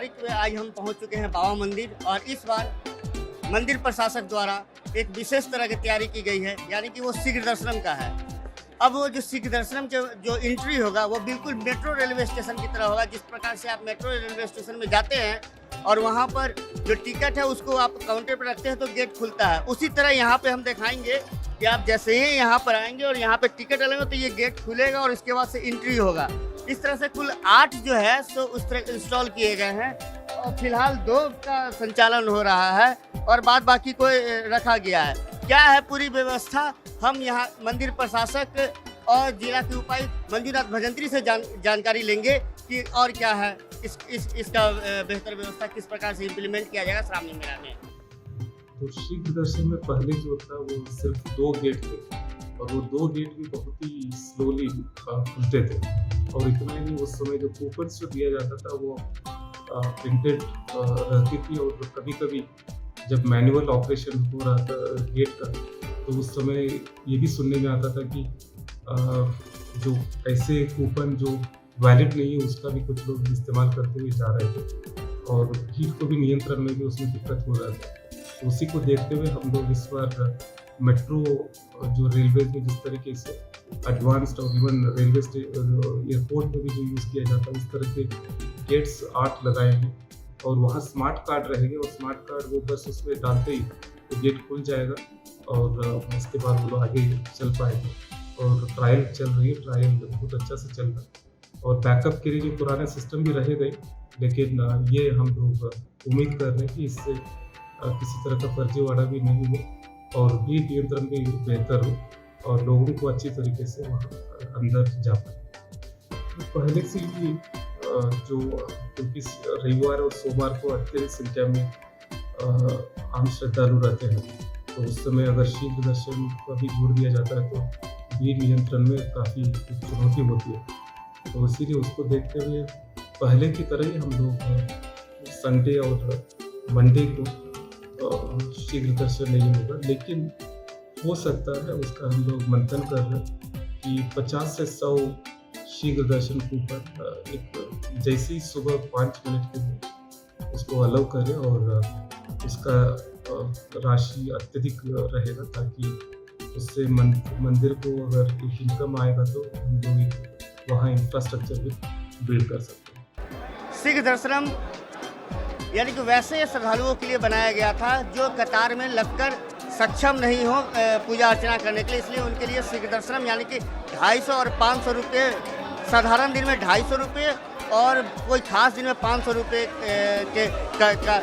तारीख में आज हम पहुंच चुके हैं बाबा मंदिर, और इस बार मंदिर प्रशासक द्वारा एक विशेष तरह की तैयारी की गई है, यानी कि वो शीघ्र दर्शनम का है। अब वो जो शीघ्र दर्शनम के जो एंट्री होगा वो बिल्कुल मेट्रो रेलवे स्टेशन की तरह होगा। जिस प्रकार से आप मेट्रो रेलवे स्टेशन में जाते हैं और वहाँ पर जो टिकट है उसको आप काउंटर पर रखते हैं तो गेट खुलता है, उसी तरह यहाँ पे हम दिखाएंगे कि आप जैसे ही यहाँ पर आएंगे और यहाँ पे टिकट लगेगा तो ये गेट खुलेगा और इसके बाद से एंट्री होगा। इस तरह से कुल 8 जो है सो उस तरह इंस्टॉल किए गए हैं, और फिलहाल 2 का संचालन हो रहा है और बाद बाकी को रखा गया है। क्या है पूरी व्यवस्था, हम यहाँ मंदिर प्रशासक और जिला के उपायुक्त मंजूनाथ भजंत्री से जानकारी लेंगे कि और क्या है इसका बेहतर व्यवस्था किस प्रकार से इम्प्लीमेंट किया जाएगा श्रावणी मेला में। तो शीघ्र दर्शन में पहले जो था वो सिर्फ 2 गेट थे, और वो 2 गेट भी बहुत ही स्लोली खुलते थे, और इतना ही नहीं, उस समय जो कूपन्स जो दिया जाता था वो प्रिंटेड रहती थी, और कभी कभी जब मैनुअल ऑपरेशन हो रहा था गेट का तो उस समय ये भी सुनने में आता था कि जो ऐसे कूपन जो वैलिड नहीं है उसका भी कुछ लोग इस्तेमाल करते हुए जा रहे थे, और भीड़ को भी नियंत्रण में भी उसमें दिक्कत हो रहा था। तो उसी को देखते हुए हम लोग इस बार मेट्रो जो रेलवे में जिस तरीके से एडवांस्ड और इवन रेलवे एयरपोर्ट में भी जो यूज़ किया जाता है उस तरह के गेट्स 8 लगाए हैं, और वहाँ स्मार्ट कार्ड रहेंगे, और स्मार्ट कार्ड वो बस उसमें डालते ही तो गेट खुल जाएगा, और उसके बाद वो लोग आगे चल पाएंगे। और ट्रायल चल रही है, ट्रायल बहुत अच्छा से चल रहा है, और बैकअप के लिए जो पुराने सिस्टम भी रहेगा ही, लेकिन ये हम लोग उम्मीद कर रहे हैं कि इससे किसी तरह का फर्जीवाड़ा भी नहीं हो और भीड़ नियंत्रण भी बेहतर हो और लोगों को अच्छी तरीके से वहाँ अंदर जा पाए। तो पहले से ही जो क्योंकि रविवार और सोमवार को अत्यधिक संख्या में आम श्रद्धालु रहते हैं, तो उस समय अगर शीघ्र दर्शन का भी जोड़ दिया जाता है तो भीड़ नियंत्रण में काफ़ी चुनौती होती है। तो इसीलिए उसको देखते हुए पहले की तरह ही हम लोग संडे और मंडे को शीघ्र दर्शन नहीं होगा, लेकिन हो सकता है उसका हम लोग मंथन कर रहे हैं कि 50 से 100 शीघ्र दर्शन के ऊपर एक जैसे ही सुबह 5 मिनट के लिए उसको अलाउ करें, और उसका राशि अत्यधिक रहेगा ताकि उससे मंदिर को अगर एक इनकम आएगा तो हम लोग वहाँ इंफ्रास्ट्रक्चर भी बिल्ड कर सकते हैं। शीघ्र दर्शनम यानी कि वैसे श्रद्धालुओं के लिए बनाया गया था जो कतार में लगकर सक्षम नहीं हो पूजा अर्चना करने के लिए, इसलिए उनके लिए शीघ्र दर्शनम यानी कि 250 और 500 रुपये, साधारण दिन में 250 रुपये और कोई खास दिन में 500 रुपये का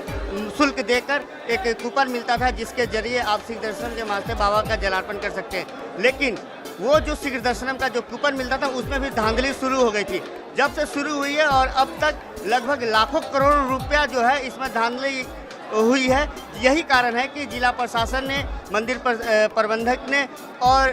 शुल्क देकर एक कूपन मिलता था, जिसके जरिए आप शीघ्र दर्शनम के माध्यम से बाबा का जलार्पण कर सकते हैं। लेकिन वो जो शीघ्र दर्शनम का जो कूपन मिलता था उसमें भी धांधली शुरू हो गई थी। जब से शुरू हुई है और अब तक लगभग लाखों करोड़ रुपया जो है इसमें धांधली हुई है। यही कारण है कि जिला प्रशासन ने, मंदिर प्रबंधक ने और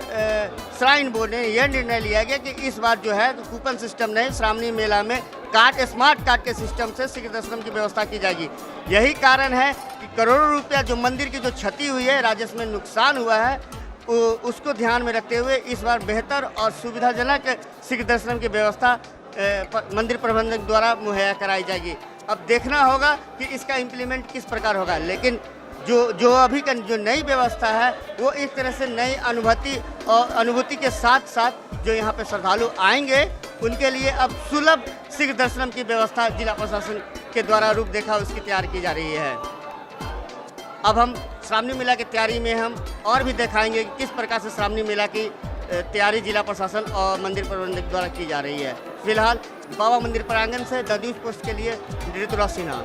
श्राइन बोर्ड ने यह निर्णय लिया गया कि इस बार जो है कूपन सिस्टम नहीं, श्रावणी मेला में स्मार्ट कार्ड के सिस्टम से शीघ्र दर्शनम की व्यवस्था की जाएगी। यही कारण है कि करोड़ों रुपया जो मंदिर की जो क्षति हुई है, राजस्व में नुकसान हुआ है, उसको ध्यान में रखते हुए इस बार बेहतर और सुविधाजनक शीघ्र दर्शनम की व्यवस्था मंदिर प्रबंधक द्वारा मुहैया कराई जाएगी। अब देखना होगा कि इसका इम्प्लीमेंट किस प्रकार होगा, लेकिन जो अभी का जो नई व्यवस्था है वो इस तरह से नई अनुभूति के साथ साथ जो यहाँ पे श्रद्धालु आएंगे उनके लिए अब सुलभ शीघ्र दर्शनम की व्यवस्था जिला प्रशासन के द्वारा रूपरेखा उसकी तैयार की जा रही है। अब हम श्रावणी मेला की तैयारी में हम और भी दिखाएंगे कि किस प्रकार से श्रावणी मेला की तैयारी जिला प्रशासन और मंदिर प्रबंधक द्वारा की जा रही है। फिलहाल बाबा मंदिर प्रांगण से द न्यूज़ पोस्ट के लिए ऋतुराज सिन्हा।